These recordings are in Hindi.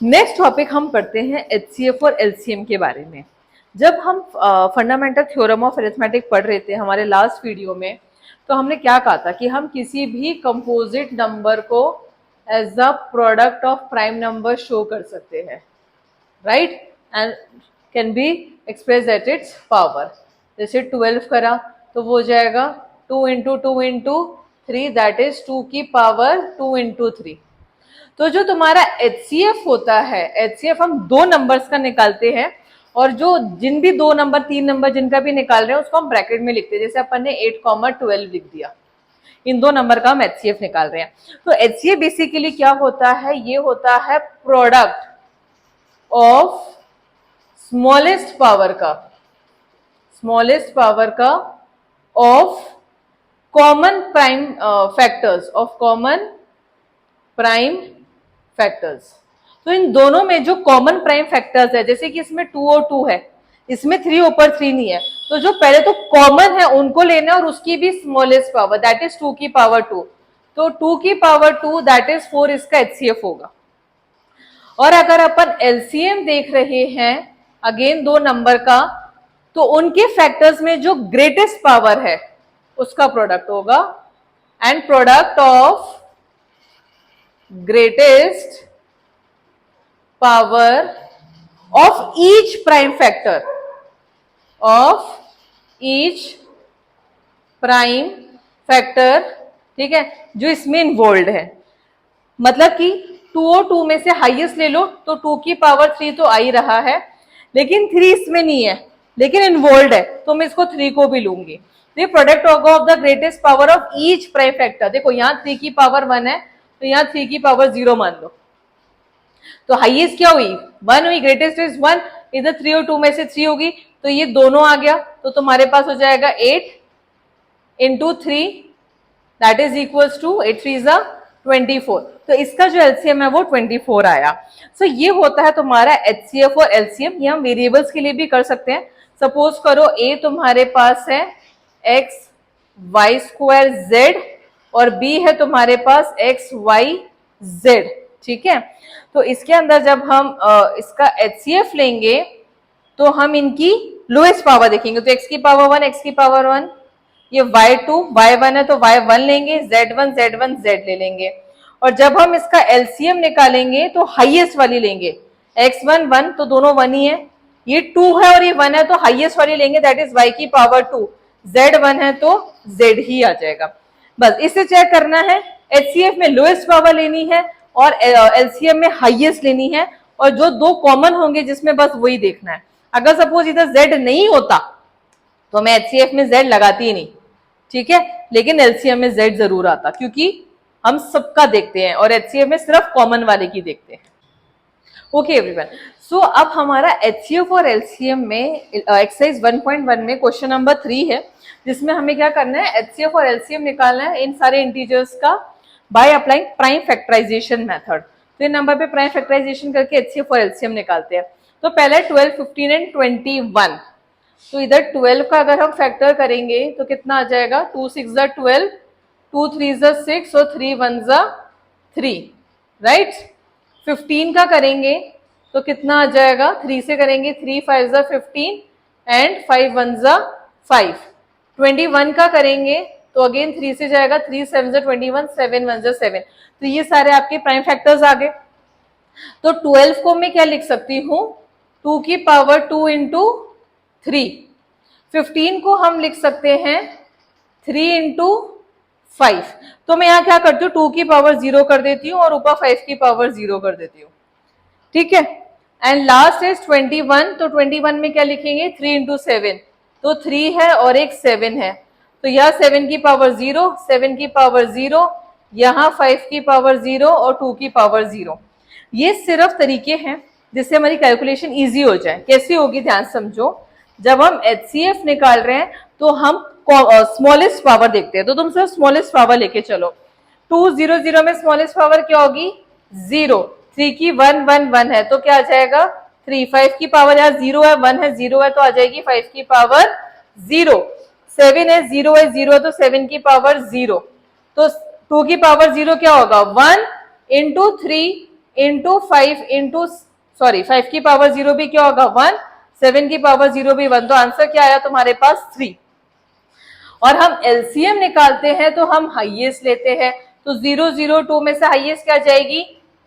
नेक्स्ट टॉपिक हम पढ़ते हैं एचसीएफ और एलसीएम के बारे में। जब हम फंडामेंटल थ्योरम ऑफ अरिथमेटिक पढ़ रहे थे हमारे लास्ट वीडियो में, तो हमने क्या कहा था कि हम किसी भी कंपोजिट नंबर को as a product of prime number show कर सकते हैं, right, and can be express at its power. जैसे 12 करा तो वो हो जाएगा 2 इंटू 2 इंटू 3, दैट इज 2 की पावर 2 इंटू 3। तो जो तुम्हारा एचसीएफ होता है, एचसीएफ हम दो नंबर्स का निकालते हैं, और जो जिन भी दो नंबर 3 नंबर जिनका भी निकाल रहे हैं उसको हम ब्रैकेट में लिखते हैं। जैसे अपन ने 8,12 लिख दिया, इन दो नंबर का हम एचसीएफ निकाल रहे हैं। तो एचसीएफ बेसिकली क्या होता है, ये होता है प्रोडक्ट ऑफ स्मॉलेस्ट पावर का of common prime factors, of common prime factors. तो इन दोनों में जो कॉमन प्राइम फैक्टर्स है, जैसे कि इसमें 2 और 2 है, इसमें 3 ऊपर 3 नहीं है, तो जो पहले तो कॉमन है उनको लेना और उसकी भी स्मॉलेस्ट पावर, दैट इज 2 की पावर 2। तो 2 की पावर 2 दैट इज 4 इसका एचसीएफ होगा। और अगर अपन एलसीएम देख रहे हैं अगेन दो नंबर का, तो उनके फैक्टर्स में जो ग्रेटेस्ट पावर है उसका प्रोडक्ट होगा, and product of greatest power of each prime factor, ठीक है, जो इसमें इन्वॉल्व है। मतलब कि 2 और 2 में से हाईएस्ट ले लो तो 2 की पावर 3 तो आ ही रहा है, लेकिन 3 इसमें नहीं है, लेकिन इन्वॉल्व है, तो मैं इसको 3 को भी लूंगी। तो ये प्रोडक्ट होगा of the greatest power of each prime factor. देखो यहाँ 3 की पावर 1 है, तो यहाँ 3 की पावर 0 मान लो, तो हाईएस्ट क्या हुई, 1 हुई, ग्रेटेस्ट इज 1, इधर 3 और 2 में से 3 होगी, तो ये दोनों आ गया, तो तुम्हारे पास हो जाएगा 8 into 3, that is equals to 8 3 जा 24। तो इसका जो एलसीएम है वो 24 आया। सो ये होता है तुम्हारा एचसीएफ और एलसीएम। ये हम वेरिएबल्स के लिए भी कर सकते हैं। सपोज करो ए तुम्हारे पास है एक्स वाई स्क्वायर जेड और बी है तुम्हारे पास एक्स वाई जेड, ठीक है। तो इसके अंदर जब हम इसका एचसीएफ लेंगे तो हम इनकी लोएस्ट पावर देखेंगे। तो एक्स की पावर 1 एक्स की पावर 1, ये y2 y1 है तो y1 लेंगे, z1 z1 z ले लेंगे। और जब हम इसका एलसीएम निकालेंगे तो हाईएस्ट वाली लेंगे, x1 1 तो दोनों 1 ही है, ये 2 है और ये 1 है तो हाईएस्ट वाली लेंगे, दैट इज y की पावर 2, z1 है तो z ही आ जाएगा। बस इससे चेक करना है, एचसीएफ में लोएस्ट पावर लेनी है और एलसीएम में हाईएस्ट लेनी है, और जो दो कॉमन होंगे जिसमें बस वही देखना है। अगर सपोज इधर z नहीं होता तो मैं एचसीएफ में z लगाती ही नहीं, ठीक है, लेकिन एलसीएम में z जरूर आता, क्योंकि हम सबका देखते हैं और एचसीएफ में सिर्फ कॉमन वाले की देखते हैं। ओके एवरीवन, सो अब हमारा एचसीएफ और एलसीएम में एक्सरसाइज 1.1 में क्वेश्चन नंबर 3 है, जिसमें हमें क्या करना है, एचसीएफ और एलसीएम निकालना है इन सारे इंटीजर्स का by applying prime factorization method. तो इन नंबर पे प्राइम फैक्टराइजेशन करके एचसीएफ और एलसीएम निकालते हैं। तो पहले 12, 15 एंड 21। तो इधर 12 का अगर हम फैक्टर करेंगे तो कितना आ जाएगा, 2 6 जा 12, 2 3 जा 6 और 3 1 जा 3, राइट। 15 का करेंगे तो कितना आ जाएगा, 3 से करेंगे, 3 5 जा 15 एंड 5 1 जा 5। 21 का करेंगे तो अगेन 3 से जाएगा, 3 7 जा 21, 7 1 जा 7। तो ये सारे आपके प्राइम फैक्टर्स आ गए। तो 12 को मैं क्या लिख सकती हूँ, 2 की पावर 2 इंटू 3। 15 को हम लिख सकते हैं 3 इंटू 5। तो मैं यहाँ क्या करती हूँ, 2 की पावर 0 कर देती हूँ और ऊपर 5 की पावर 0 कर देती हूँ, ठीक है। And last is 21। तो 21 में क्या लिखेंगे, 3 इंटू 7, तो 3 है और एक 7 है, तो यहाँ 7 की पावर 0, 7 की पावर 0, यहाँ 5 की पावर 0 और 2 की पावर 0। ये सिर्फ तरीके हैं जिससे हमारी कैलकुलेशन इजी हो जाए। कैसी होगी, ध्यान समझो। जब हम एचसीएफ निकाल रहे हैं तो हम स्मॉलेस्ट पावर देखते हैं, तो तुम सिर्फ स्मॉलेस्ट पावर लेके चलो। 2 0 0 में स्मॉलेस्ट पावर क्या होगी, 0। 3 की 1 1 1 है तो क्या आ जाएगा, 3। 5 की पावर यहाँ 0 है, 1 है, 0 है तो आ जाएगी 5 की पावर 0। 7 है, 0 है, 0 है तो 7 की पावर 0। तो 2 की पावर 0 क्या होगा, 1 इंटू 3 इंटू 5 इंटू सॉरी 5 की पावर 0 भी क्या होगा 1, 7 की पावर 0 भी 1, तो आंसर क्या आया तुम्हारे पास 3। और हम एलसीएम निकालते हैं तो हम हाईएस्ट लेते हैं, तो 0 0 2 में से हाईएस्ट क्या जाएगी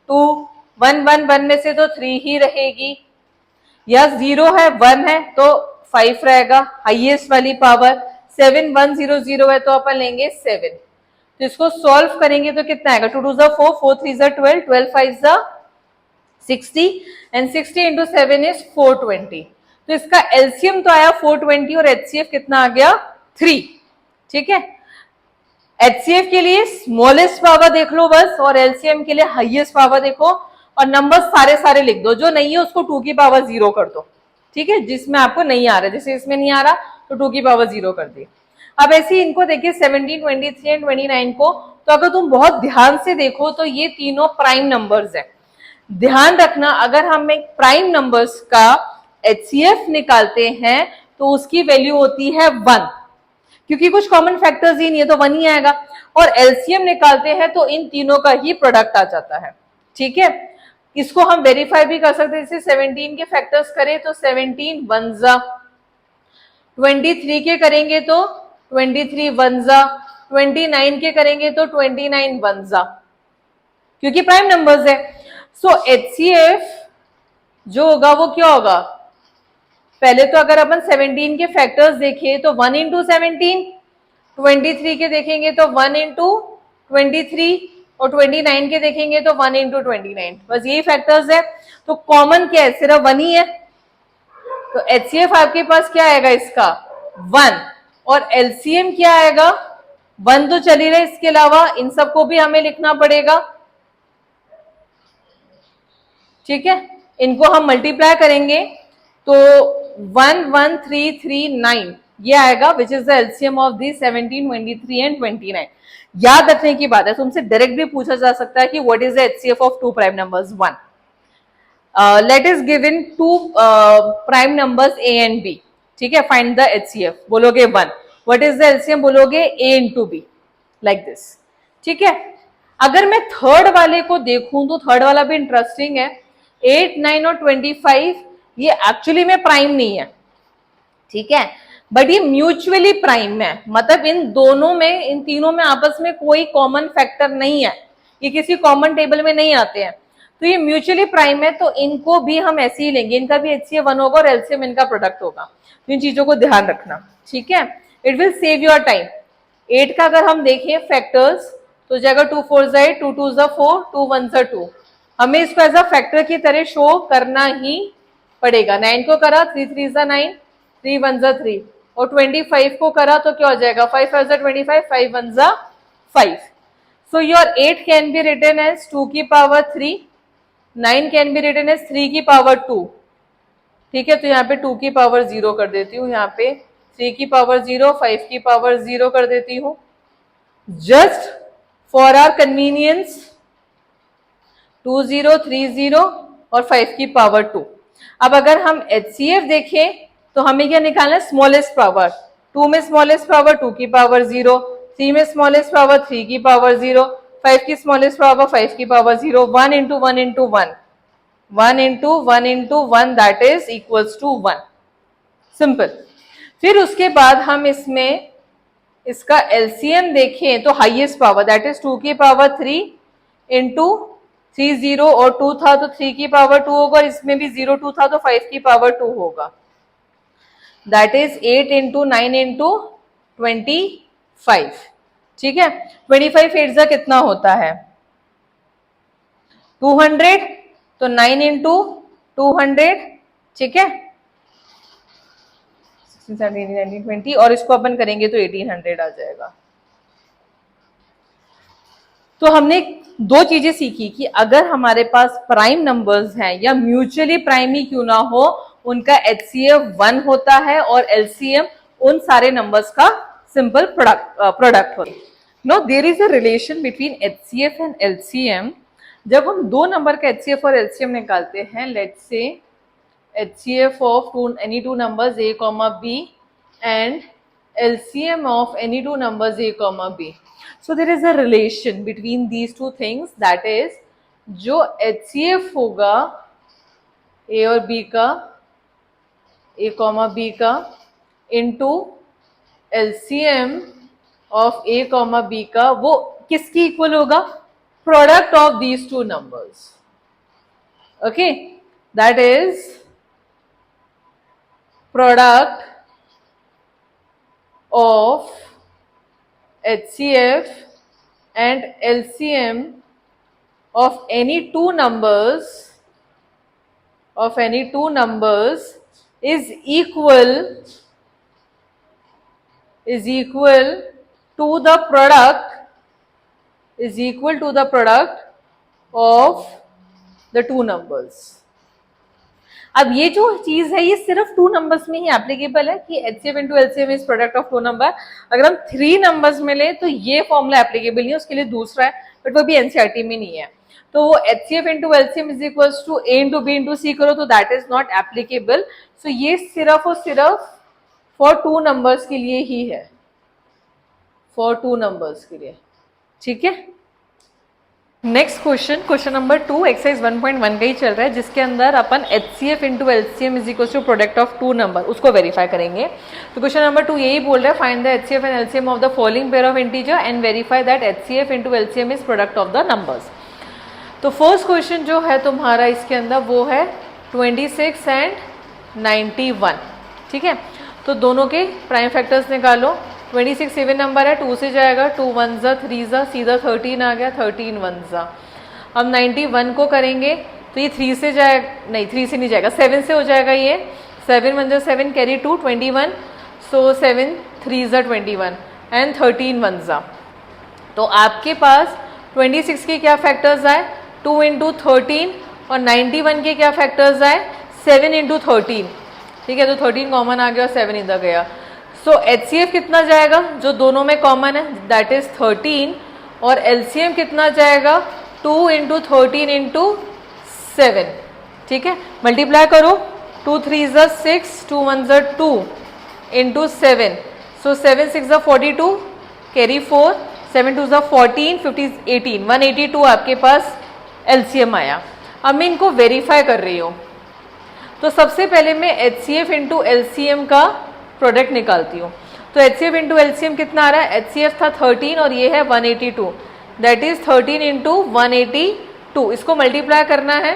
2, 1 1 1 में से तो 3 ही रहेगी, या 0 है 1 है तो 5 रहेगा हाईएस्ट वाली पावर, 7 1 0 0 है तो अपन लेंगे 7। तो इसको सॉल्व करेंगे तो कितना आएगा 2 2 4 4 3 12 12 5 60 एंड 60 इंटू 7 इज 420। तो इसका एलसीएम तो आया 420 और एचसीएफ कितना आ गया 3। ठीक है, एचसीएफ के लिए स्मॉलेस्ट पावर देख लो बस, और एलसीएम के लिए हाईएस्ट पावर देखो, और नंबर सारे सारे लिख दो, जो नहीं है उसको 2 की पावर 0 कर दो। ठीक है, जिसमें आपको नहीं आ रहा, जैसे इसमें नहीं आ रहा तो 2 की पावर 0 कर दी। अब ऐसे इनको देखिए 17 23 एंड 29 को, तो अगर तुम बहुत ध्यान से देखो तो ये तीनों प्राइम नंबर्स है। ध्यान रखना, अगर हम एक प्राइम नंबर्स का एचसीएफ निकालते हैं तो उसकी वैल्यू होती है 1, क्योंकि कुछ कॉमन फैक्टर्स ही नहीं है तो 1 ही आएगा, और एलसीएम निकालते हैं तो इन तीनों का ही प्रोडक्ट आ जाता है। ठीक है, इसको हम वेरीफाई भी कर सकते हैं, जैसे 17 के फैक्टर्स करें तो 17 1 जा, 23 के करेंगे तो 23 1 जा, 29 के करेंगे तो 29 1 जा, क्योंकि प्राइम नंबर्स है। सो एचसीएफ जो होगा वो क्या होगा, पहले तो अगर अपन 17 के फैक्टर्स देखें तो 1 इंटू 17, 23 के देखेंगे तो 1 इंटू 23, और 29 के देखेंगे तो 1 इंटू 29, बस यही फैक्टर्स है। तो कॉमन क्या है, सिर्फ 1 ही है, तो एचसीएफ आपके पास क्या आएगा इसका 1, और एलसीएम क्या आएगा 1, तो चल ही रहे, इसके अलावा इन सबको भी हमें लिखना पड़ेगा। ठीक है, इनको हम मल्टीप्लाई करेंगे तो 1 1 3 3 9 ये आएगा, which is the LCM of the 17 23 and 29। याद रखने की बात है, तुमसे डायरेक्ट भी पूछा जा सकता है कि what is the HCF of two prime numbers 1। Let is given two prime numbers A and B. ठीक है, फाइंड द एचसीएफ, बोलोगे 1, व्हाट इज द एलसीएम, बोलोगे ए इंटू बी, लाइक दिस। ठीक है, अगर मैं थर्ड वाले को देखूं तो थर्ड वाला भी इंटरेस्टिंग है, 8 9 और 25 ये एक्चुअली में प्राइम नहीं है। ठीक है, बट ये म्यूचुअली प्राइम है, मतलब इन दोनों में, इन तीनों में आपस में कोई कॉमन फैक्टर नहीं है, ये किसी कॉमन टेबल में नहीं आते हैं, तो ये म्यूचुअली प्राइम है, तो इनको भी हम ऐसे ही लेंगे, इनका भी एचसीएफ 1 होगा और एलसीएम इनका प्रोडक्ट होगा। तो इन चीजों को ध्यान रखना। ठीक है, it will save your time. 8 का अगर हम देखें फैक्टर्स तो जाएगा 2 4 8, 2 2 4, 2 1 2, हमें इसको एज अ फैक्टर की तरह शो करना ही पड़ेगा। 9 को करा 3 3 9, 3 1 3, और 25 को करा तो क्या हो जाएगा 5 5 25, 5 1 5। So your 8 can be written as 2 की power 3, 9 can be written as 3 की पावर 2। ठीक है, तो यहाँ पे 2 की पावर 0 कर देती हूँ, यहाँ पे 3 की पावर 0, 5 की पावर 0 कर देती हूँ, जस्ट फॉर आवर कन्वीनियंस। 2 0 3 0 और 5 की पावर 2। अब अगर हम एचसीएफ देखें तो हमें क्या निकालना है, स्मॉलेस्ट पावर। 2 में स्मॉलेस्ट पावर 2 की पावर 0, 3 में स्मॉलेस्ट पावर 3 की पावर 0, 5 की स्मॉलेस्ट पावर 5 की power 0, 1 into 1 into 1, 1 into 1 into 1, that is equals to 1। Simple. फिर उसके बाद हम इसमें इसका एलसीएम देखें तो हाईएस्ट पावर दैट इज 2 की पावर 3 इंटू 3 0, और 2 था तो 3 की पावर 2 होगा, और इसमें भी 0 2 था तो 5 की पावर 2 होगा, दैट इज 8 इंटू 9 इंटू 25। ठीक है, 25 8 जा कितना होता है 200, तो 9 इंटू 200। ठीक है, 16 17 19 20, और इसको अपन करेंगे तो 1800 आ जाएगा। तो हमने दो चीजें सीखी कि अगर हमारे पास प्राइम नंबर्स हैं या म्यूचुअली प्राइम ही क्यों ना हो, उनका एचसीएफ 1 होता है और एलसीएम उन सारे नंबर्स का सिंपल प्रोडक्ट होता है। No, there is a relation between HCF and LCM. जब हम दो नंबर का एचसीएफ और एलसीएम निकालते हैं, let's say HCF of any two numbers a comma b and LCM of any two numbers a comma b. So there is a relation between these two things, that is जो HCF होगा ए और बी का, ए कॉमा बी का, into LCM of A comma B का, वो किसकी इक्वल होगा? Product of these two numbers. Okay, that is product of HCF and LCM of any two numbers is equal to the product of the two numbers. अब ये जो चीज है ये सिर्फ टू नंबर्स में ही एप्लीकेबल है कि HCF into LCM is product of two number. अगर हम थ्री नंबर्स में ले तो ये फॉर्मूला एप्लीकेबल नहीं है, उसके लिए दूसरा है, बट वो भी एनसीईआरटी में नहीं है. तो वो HCF into LCM is equals to A into B into C करो तो that is not applicable. So ये सिर्फ और सिर्फ फॉर टू नंबर्स के लिए ही है, फॉर टू नंबर्स के लिए. ठीक है. नेक्स्ट क्वेश्चन नंबर 2 एक्सरसाइज 1.1 का ही चल रहा है, जिसके अंदर अपन HCF into LCM is equal to product of two number, उसको वेरीफाई करेंगे. तो क्वेश्चन नंबर 2 यही बोल रहा है, find the HCF and LCM of the following pair of integer and verify that HCF into LCM is product of the numbers. तो फर्स्ट क्वेश्चन जो है तुम्हारा इसके अंदर वो है 26 एंड 91. ठीक है. तो दोनों के प्राइम फैक्टर्स निकालो. 26 इवन नंबर है, 2 से जाएगा, 2 1 जा 3 जा, सीधा 13 आ गया, 13 1 जा. अब 91 को करेंगे तो ये 3 से जाएगा, नहीं 3 से नहीं जाएगा, 7 से हो जाएगा. ये 7 1 जा 7 कैरी 2 21. सो 7 3 जा 21 एंड 13 1 जा. तो आपके पास 26 के क्या फैक्टर्स आए? 2 इंटू 13. और 91 के क्या फैक्टर्स आए? 7 इंटू 13. ठीक है. तो 13 कॉमन आ गया और 7 इधर गया. सो HCF कितना जाएगा जो दोनों में कॉमन है, दैट इज 13. और LCM कितना जाएगा? 2 इंटू 13 इंटू 7. ठीक है. मल्टीप्लाई करो. 2 3 जा 6, 2 1 जा 2 इंटू 7. सो 7 6 जा 42 कैरी 4, 7 2 जा 14, 50 18, 182 आपके पास LCM आया. अब मैं इनको वेरीफाई कर रही हूँ. तो सबसे पहले मैं HCF इंटू LCM का प्रोडक्ट निकालती हूँ. तो HCF इंटू LCM कितना आ रहा है? HCF था 13 और ये है 182, दैट इज 13 इंटू 182. इसको मल्टीप्लाई करना है,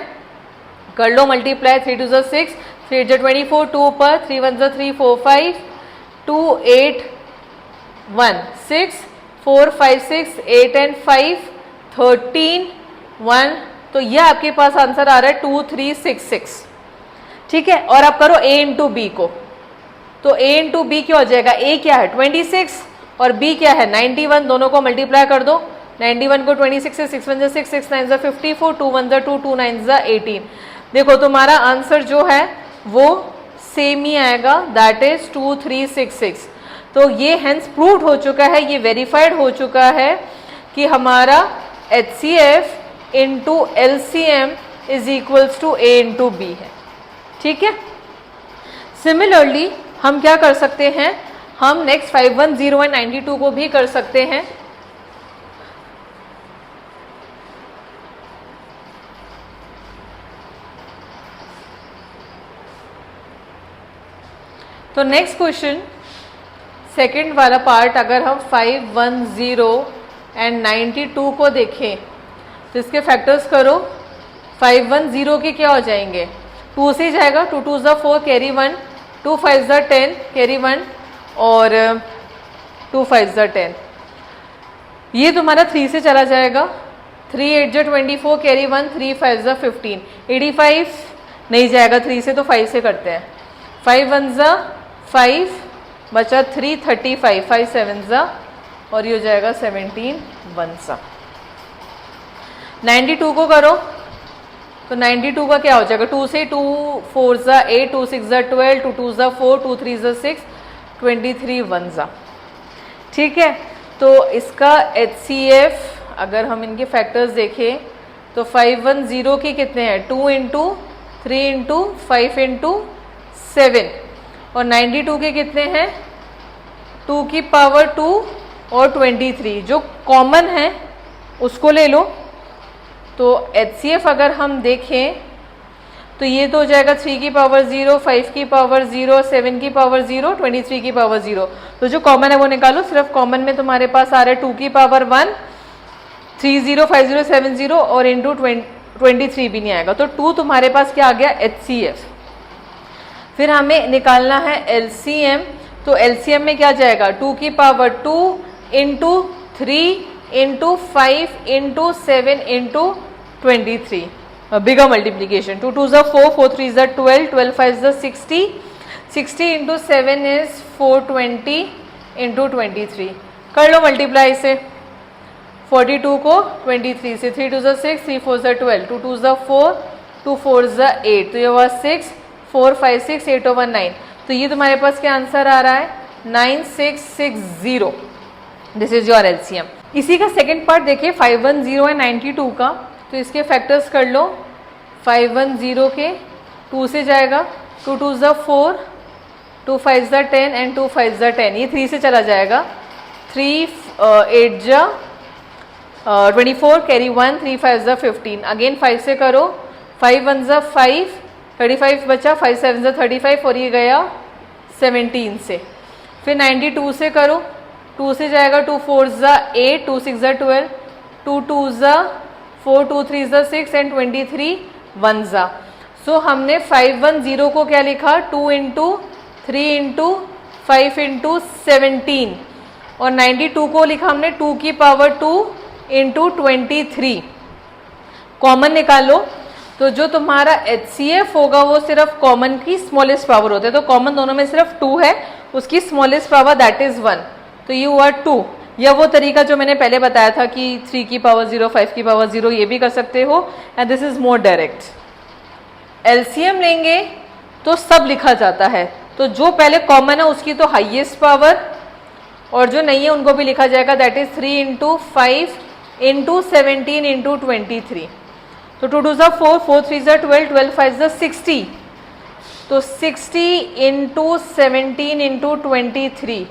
कर लो मल्टीप्लाई. 3 2 जा 6, 3 8 जा 24, 2 पर 3 1 जा 3 4 5, 2 8 1 6 4 5 6 8 एंड 5 13 1. तो ये आपके पास आंसर आ रहा है 2366. ठीक है. और आप करो A इंटू B को. तो A इंटू बी क्या हो जाएगा? A क्या है? 26 और B क्या है? 91. दोनों को मल्टीप्लाई कर दो. 91 को 26 से 6 1 जा 6, 6 9 जा 54, 2 1 जा 2, 2 9 जा 18. देखो तुम्हारा आंसर जो है वो सेम ही आएगा, दैट इज 2366. तो ये हेंस प्रूव्ड हो चुका है, ये वेरीफाइड हो चुका है कि हमारा HCF into LCM is equals to A into B है. ठीक है. सिमिलरली हम क्या कर सकते हैं? हम नेक्स्ट 510 और 92 को भी कर सकते हैं. तो नेक्स्ट क्वेश्चन सेकंड वाला पार्ट, अगर हम 510 एंड 92 को देखें तो इसके फैक्टर्स करो. 510 के क्या हो जाएंगे? 2 से जाएगा, 2 2 जा 4 कैरी 1, 2 5 जा 10 कैरी 1 और 2 5 जा 10. ये तुम्हारा 3 से चला जाएगा. 3 8 जा 24 कैरी 1, 3 5 जा 15, 85 नहीं जाएगा 3 से, तो 5 से करते हैं. 5 1 जा 5 बचा 3 35, 5 7 जा और ये हो जाएगा 17 1 सा. 92 को करो तो 92 का क्या हो जाएगा? 2 से 2 4 जा 8, 2 6 जा 12, 2 2 जा 4, 2 3 जा 6, 23 1 जा. ठीक है. तो इसका HCF अगर हम इनके फैक्टर्स देखें तो 510 के कितने हैं? 2 इंटू 3 इंटू 5 इंटू 7. और 92 के कितने हैं? 2 की पावर 2 और 23. जो कॉमन है उसको ले लो. तो HCF अगर हम देखें तो ये तो हो जाएगा 3 की पावर 0, 5 की पावर 0, 7 की पावर 0, 23 की पावर 0। तो जो कॉमन है वो निकालो। सिर्फ कॉमन में तुम्हारे पास आ रहा है 2 की पावर 1, 30, 50, 70 और इंटू 23 भी नहीं आएगा। तो 2 तुम्हारे पास क्या आ गया, HCF। फिर हमें निकालना है LCM। तो LCM में क्या जाएगा, 2 की power 2 into 3 into 5 into 7 into 23, bigger multiplication. 2 2 4, 4 3 12, 12 5 60, 60 into 7 is 420 into 23। कर लो मल्टीप्लाई से, 42 को 23 से, 3 2 6, 3 4 12, 2 2 4, 2 4 8, तो ये हुआ 6, 4 5 6, 8 over 9। तो ये तुम्हारे पास क्या आंसर आ रहा है, 9660। This is your LCM। इसी का सेकंड पार्ट देखिए, 510 है 92 का। तो इसके फैक्टर्स कर लो। 510 के 2 से जाएगा, 2 2 4, 2 5 10 एंड 2 5 10, ये 3 से चला जाएगा। 3 8 24, कैरी 1, 3 5 15। अगेन 5 से करो, 5 1 5, 35 बचा, 5 7 35 और ये गया 17 से। फिर 92 से करो, 2 से जाएगा, 2 4 8, 2 6 12, 2 2 4, 2 3 6 एंड 23 1 सो हमने 510 को क्या लिखा, 2 इंटू 3 इंटू 5 इंटू 17, और 92 को लिखा हमने 2 की पावर 2 इंटू 23। कॉमन निकालो, तो जो तुम्हारा HCF होगा वो सिर्फ कॉमन की स्मॉलेस्ट पावर होता है। तो कॉमन दोनों में सिर्फ 2 है, उसकी स्मॉलेस्ट पावर दैट इज 1। तो ये हुआ 2। या वो तरीका जो मैंने पहले बताया था कि 3 की पावर 0, 5 की पावर 0, ये भी कर सकते हो, and this is more direct. LCM लेंगे तो सब लिखा जाता है, तो जो पहले कॉमन है उसकी तो हाईएस्ट पावर, और जो नहीं है उनको भी लिखा जाएगा, that is 3 into 5 into 17 into 23। तो 2 2 4, 4 3 12, 12 5 60, तो 60 इंटू 17 इंटू 23,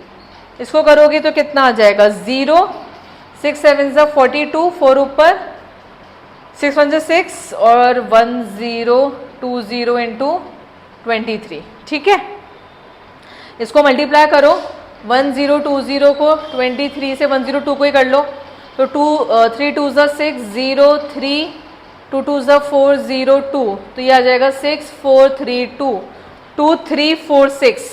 इसको करोगे तो कितना आ जाएगा, 0, 6 7 42, 4 ऊपर, 6 1 6 और 1 0 2 0 इंटू 23। ठीक है, इसको मल्टीप्लाई करो, 1 0 2 0 को 23 से 102 को ही कर लो, तो 3 2 6 0 3, 2 2 4 0 2, तो ये आ जाएगा 6 4 3 2, 2 3 4 6,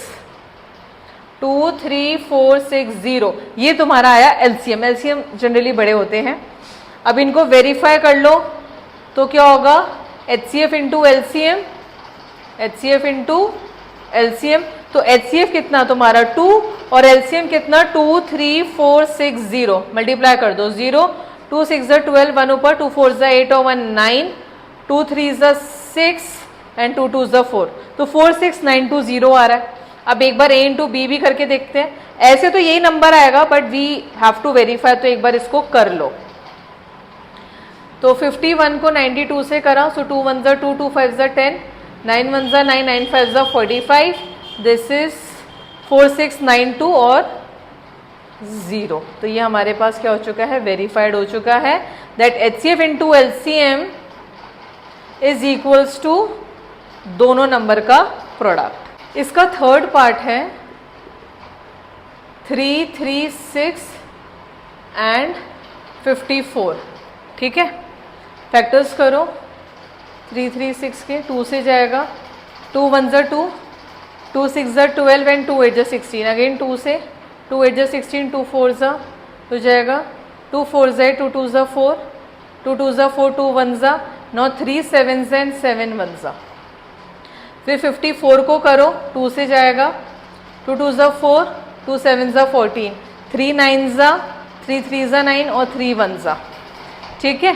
2 3 4 6 0, ये तुम्हारा आया LCM। LCM जनरली बड़े होते हैं। अब इनको वेरीफाई कर लो, तो क्या होगा, HCF into LCM, HCF into LCM। तो HCF कितना तुम्हारा 2 और LCM कितना 2 3 4 6 0, मल्टीप्लाई कर दो, 0 2 6 12, 1 ऊपर, 2 4 8 और 1 9, 2 3 6 एंड 2 2 4, तो 4 6 9 2 0 आ रहा है। अब एक बार A इंटू B भी करके देखते हैं। ऐसे तो यही नंबर आएगा, but we have to verify, तो एक बार इसको कर लो। तो 51 को 92 से करा, सो 2 1 2, 2 5 10, 9 1 9, 9 5 45, दिस इज 4 6 9 2 और 0। तो ये हमारे पास क्या हो चुका है, वेरीफाइड हो चुका है, that HCF into LCM is equals to दोनों नंबर का प्रोडक्ट। इसका थर्ड पार्ट है 3 3 6 एंड 54। ठीक है, फैक्टर्स करो, 3 3 6 के 2 से जाएगा, 2 1 2, 2 6 12 एंड 2 8 16, अगेन 2 से, 2 8 16, 2 4 तो जाएगा, 2 4 2 2 4, 2 2 4, 2 1 नौ 3 7 एंड 7 1। फिर 54 को करो, 2 से जाएगा, 2 2 4, 2 7 14, 3 9 3 3 9 और 3 1। ठीक है,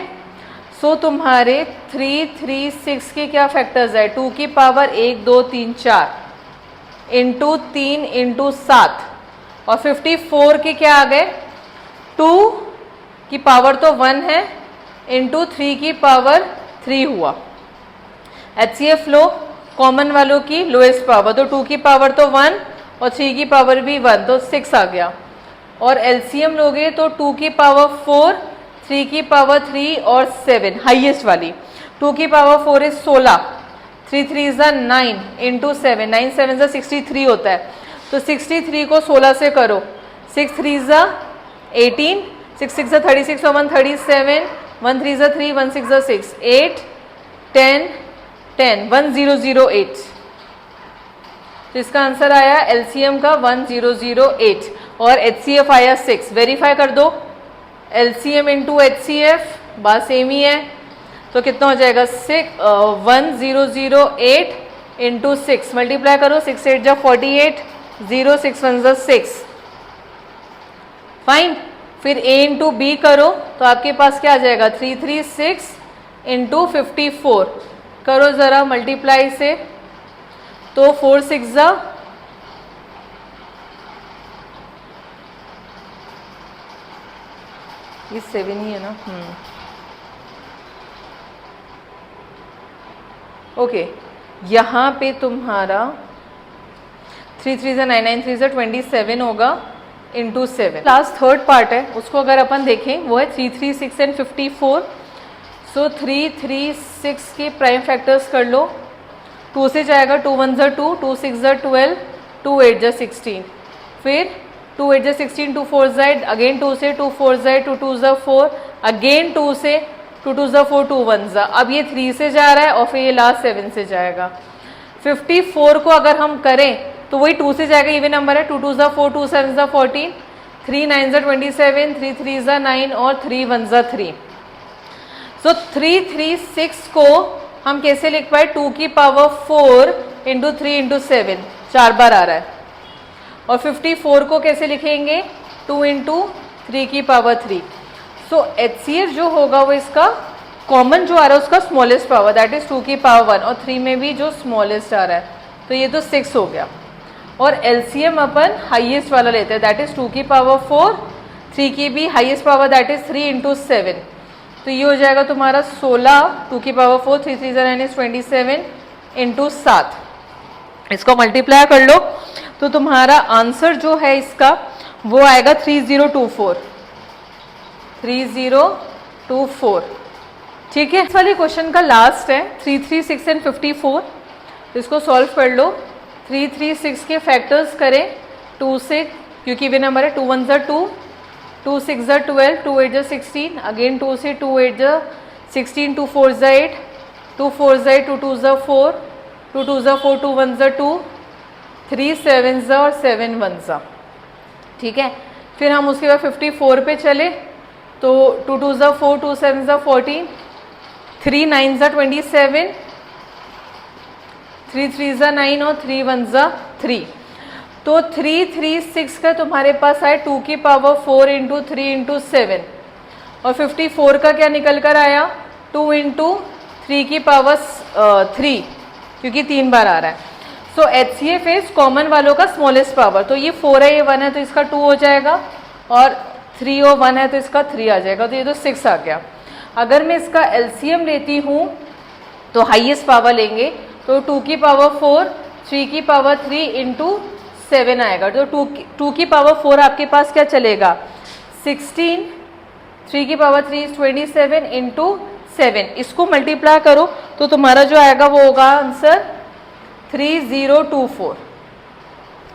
सो तुम्हारे 3 3 6 के क्या फैक्टर्स है, 2 की पावर 1 2 3 4 इंटू 3 इंटू 7, और 54 के क्या आ गए, 2 की पावर तो 1 है इंटू 3 की पावर 3 हुआ। HCF लो, कॉमन वालों की लोएस्ट पावर, तो 2 की पावर तो 1 और 3 की पावर भी 1, तो 6 आ गया। और LCM लोगे तो 2 की पावर 4, 3 की पावर 3 और 7 हाईएस्ट वाली, 2 की power 4 is 16, 3 3 is 9 into 7, 9 7 is 63 होता है। तो 63 को 16 से करो, 6 3 इज 18, 6 6 इज 36 और 1 37, 1 3 इज 3, 1 6 इज 6, 8 10 10 1008। तो इसका आंसर आया एलसीएम का 1008 और एचसीएफ आया 6। वेरीफाई कर दो, एलसीएम इंटू एचसीएफ बात सेम ही है, तो कितना हो जाएगा 1008 इंटू 6 मल्टीप्लाई करो, 6 8 जा 48, 0 6 1 जा 6। फाइन, फिर ए इंटू बी करो तो आपके पास क्या आ जाएगा 336 इंटू 54 करो जरा मल्टीप्लाई से, तो 4 6 जा ये 7 ही है ना। ओके, यहाँ पे तुम्हारा 3 3 जा 9 9 3 जा 27 होगा इंटू 7। लास्ट थर्ड पार्ट है, उसको अगर अपन देखें वो है 3 3 6 एंड 54। सो 3 3 6 के प्राइम फैक्टर्स कर लो, 2 से जाएगा 2 1 जा 2, 2 6 जा 12, 2 8 जा 16, फिर 2 8 जा 16, 2 4 जा 8, अगेन 2 से 2 4 जा 8, 2 2 जा 4, अगेन 2 से 2 2 जा 4, 2 1 जा, अब ये 3 से जा रहा है और फिर ये लास्ट 7 से जाएगा। 54 को अगर हम करें तो वही 2 से जाएगा, इवन नंबर है, 2 2 जा 4, 2 7 जा 14, 3 9 जा 27, 3 3 जा 9 और 3 1 जा 3। सो 3 3 6 को हम कैसे लिख पाए, 2 की पावर 4 इंटू 3 इंटू 7 4 बार आ रहा है, और 54 को कैसे लिखेंगे 2 इंटू 3 की पावर 3। सो एचसीएफ जो होगा वो इसका कॉमन जो आ रहा है उसका स्मॉलेस्ट पावर, दैट इज 2 की पावर 1, और 3 में भी जो स्मॉलेस्ट आ रहा है तो ये तो 6 हो गया। और एलसीएम अपन हाईएस्ट वाला लेते हैं, दैट इज 2 की पावर 4, 3 की भी highest power that is 3 into 7, तो ये हो जाएगा तुम्हारा 16, 2 की पावर 4, 3 3 9 इज 27 इंटू 7। इसको मल्टीप्लाई कर लो तो तुम्हारा आंसर जो है इसका वो आएगा 3024, 3024। ठीक है, इस वाले क्वेश्चन का लास्ट है 3 3 6 एंड 54। इसको सॉल्व कर लो, 3 3 6 के फैक्टर्स करें 2 से, क्योंकि वे नंबर है, 2 1 जा 2, 2 6 जा 12, 2 8 जा 16, अगेन 2 से 2 8 जा 16, 2 4 जा 8, 2 4 जा 8, 2 2 जा 4, 2 2 जा 4, 2 1 जा 2, 3 7 जा और 7 1 जा। ठीक है, फिर हम उसके बाद 54 पे चले तो 2 2 जा 4, 2 7 जा 14, 3 9 जा 27, 3 3 जा 9 और 3 1 जा 3। तो 3 3 6 का तुम्हारे पास आए 2 की पावर 4 इंटू 3 इंटू 7, और 54 का क्या निकल कर आया 2 इंटू 3 की पावर 3, क्योंकि 3 बार आ रहा है। सो एचसीएफ इज कॉमन वालों का स्मॉलेस्ट पावर, तो ये 4 है, ये 1 है तो इसका 2 हो जाएगा, और 3 और 1 है तो इसका 3 आ जाएगा, तो ये तो 6 आ गया। अगर मैं इसका एलसीएम लेती हूँ तो हाईएस्ट पावर लेंगे, तो 2 की पावर 4, 3 की पावर 3 इंटू 7 आएगा, तो 2 की पावर 4 आपके पास क्या चलेगा 16, 3 की पावर 3 इज 27 इंटू 7, इसको मल्टीप्लाई करो तो तुम्हारा जो आएगा वो होगा आंसर 3024।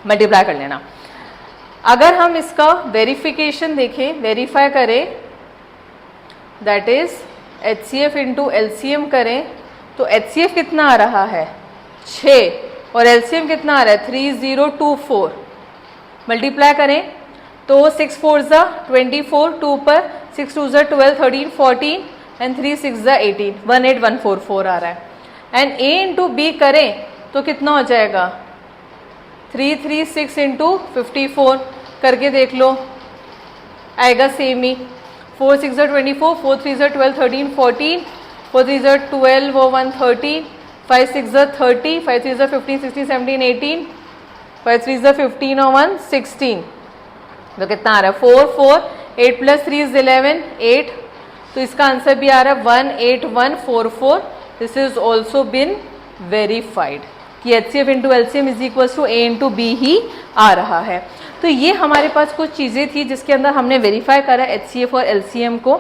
मल्टीप्लाई कर लेना। अगर हम इसका वेरिफिकेशन देखें, वेरीफाई करें, that is HCF into LCM करें, तो एचसीएफ कितना आ रहा है 6 और एलसीएम कितना आ रहा है 3024। मल्टीप्लाई करें तो 6 4 जा 24, 2 पर 6 2 जा 12, 13 14 एंड 3 6 जा 18, 18144 आ रहा है। एंड ए इंटू बी करें तो कितना हो जाएगा 336 इंटू 54 करके देख लो, आएगा सेम ही। 4 6 जा 24, 4 3 जा 12, 13 14, 4 3 जा 12 और 1 13, 5 6 जा 30, 5 3 जा 15 16 17 18, 5 3 जा 15 और 1 16, तो कितना आ रहा है 4 4, 8 प्लस 3 इज 11 8, तो इसका आंसर भी आ रहा है 18144। This is also been verified कि HCF into LCM is equal to A into B ही आ रहा है। तो ये हमारे पास कुछ चीज़ें थी जिसके अंदर हमने वेरीफाई करा एचसीएफ और एलसीएम को,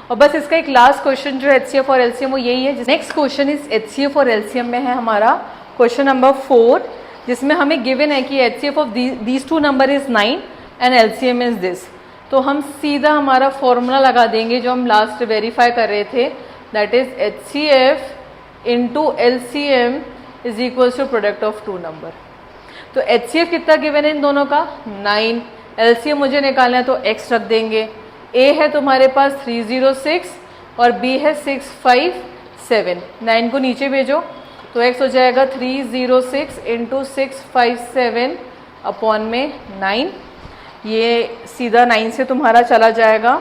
और बस इसका एक लास्ट क्वेश्चन जो है HCF और LCM वो यही है। नेक्स्ट क्वेश्चन इस HCF और LCM में है हमारा क्वेश्चन नंबर 4, जिसमें हमें गिवन है कि HCF of these to number is 9 and LCM is this. तो हम सीधा हमारा फॉर्मूला लगा देंगे जो हम लास्ट वेरीफाई कर रहे थे, that is HCF into LCM is equals to product of two number. तो HCF कितना गिवन है इन दोनों का 9, LCM मुझे निकालना है तो x रख देंगे। A है तुम्हारे पास 306 और B है 657, 9 को नीचे भेजो तो x हो जाएगा 306 इंटू 657 अपॉन में 9। ये सीधा 9 से तुम्हारा चला जाएगा,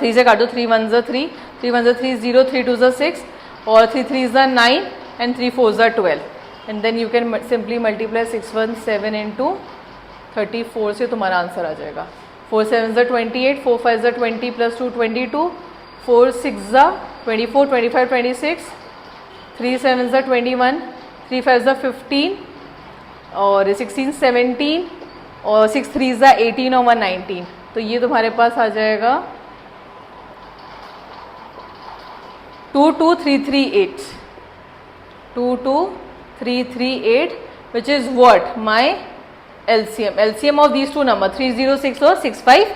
3 से काटो, 3 1 ज़ा 3, 3 1 ज़ा 3 0, 3 2 ज़ा 6 और 3 3 ज़ा 9 एंड 3 4 ज़ा 12 and then you can simply multiply 617 into 34 से तुम्हारा आंसर आ जाएगा। 4 7 ज़ा 28, 4 5 ज़ा 20 प्लस 2 22, 4 6 ज़ा 24, 25 26, 3 7 ज़ा 21, 3 5 ज़ा 15 और 16 17 और 6 3 ज़ा 18 और 1 19। तो ये तुम्हारे पास आ जाएगा 22338, 22338 which is what my LCM of these two number 306 और 657।